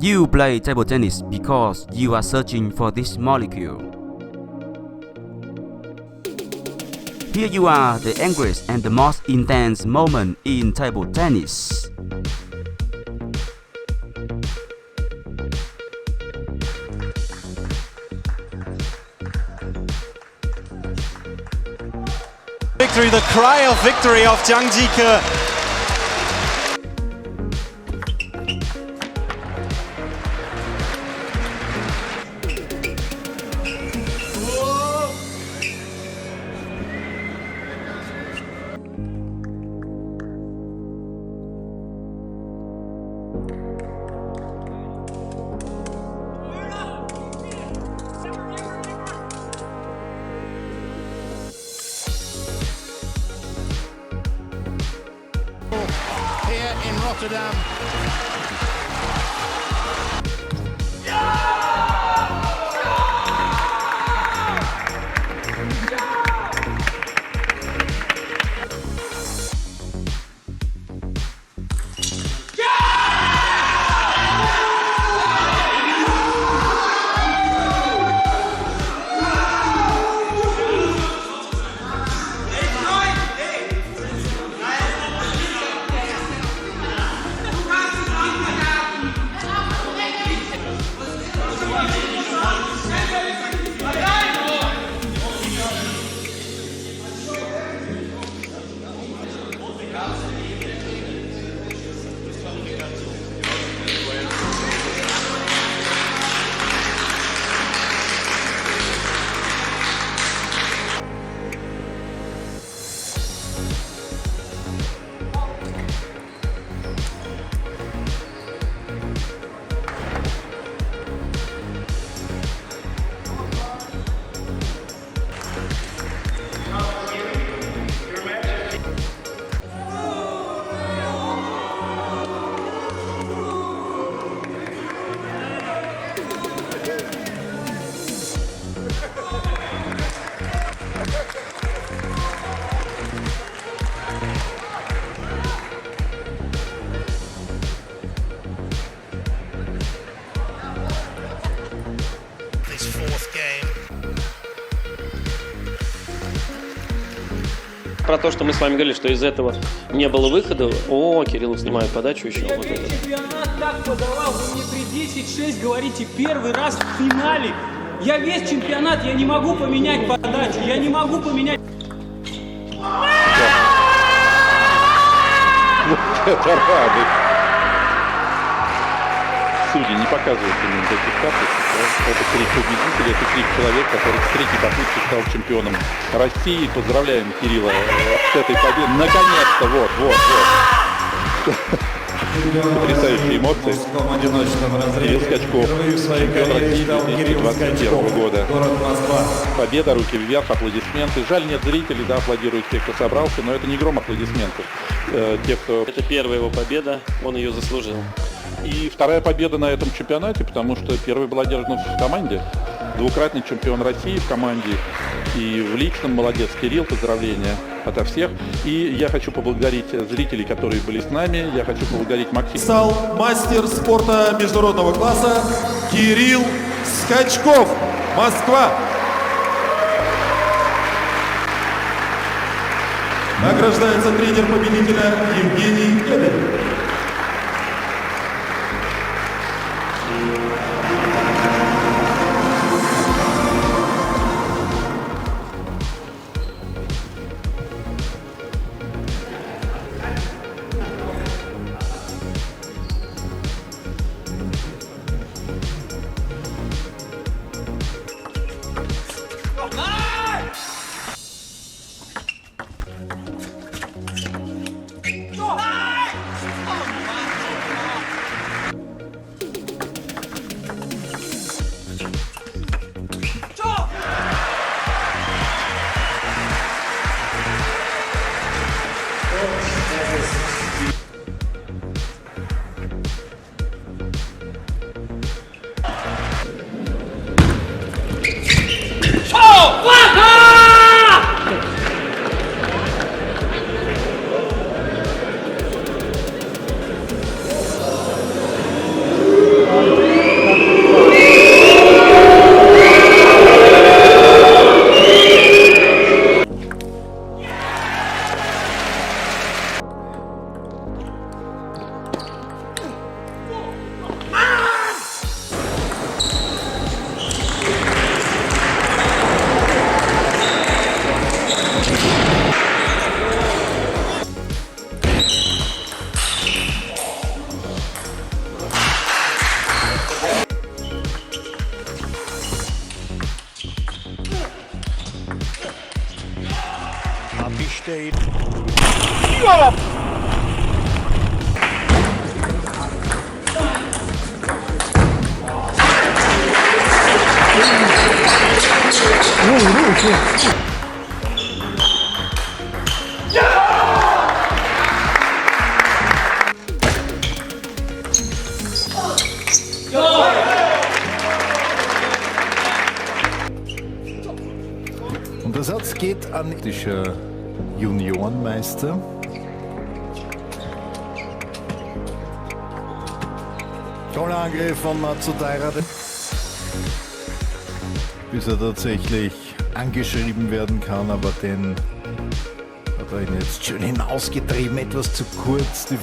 You play table tennis because you are searching for this molecule. Here you are, the angriest and the most intense moment in table tennis. Victory, the cry of victory of Zhang Jike. Here in Rotterdam. Про то, что мы с вами говорили, что из этого не было выхода. О, Кирилл снимает подачу еще. Я вот весь это. чемпионат так подавал, вы мне при 10-6 говорите первый раз в финале. Я весь чемпионат, я не могу поменять подачу, я не могу поменять... Это радость. Судьи не показывают именно таких карточек. Да? Это крик победителя, это крик человека, который в третьей попытке стал чемпионом России. Поздравляем Кирилла с этой победой. Наконец-то, вот. Потрясающие эмоции. Кирилл Скачков, чемпион России 2021 года. Победа, руки вверх, аплодисменты. Жаль, нет зрителей, да, аплодируют те, кто собрался, но это не гром аплодисментов. Это первая его победа, он ее заслужил. И вторая победа на этом чемпионате, потому что первая была одержана в команде. Двукратный чемпион России в команде. И в личном молодец Кирилл, поздравления ото всех. И я хочу поблагодарить зрителей, которые были с нами. Я хочу поблагодарить Максима. Стал мастер спорта международного класса Кирилл Скачков, Москва. Награждается тренер победителя Евгений Лебедев. steht. Und der Satz geht an der Juniorenmeister. Toller Angriff von Matsudaira. Bis er tatsächlich angeschrieben werden kann, aber den hat er ihn jetzt schön hinausgetrieben, etwas zu kurz. Die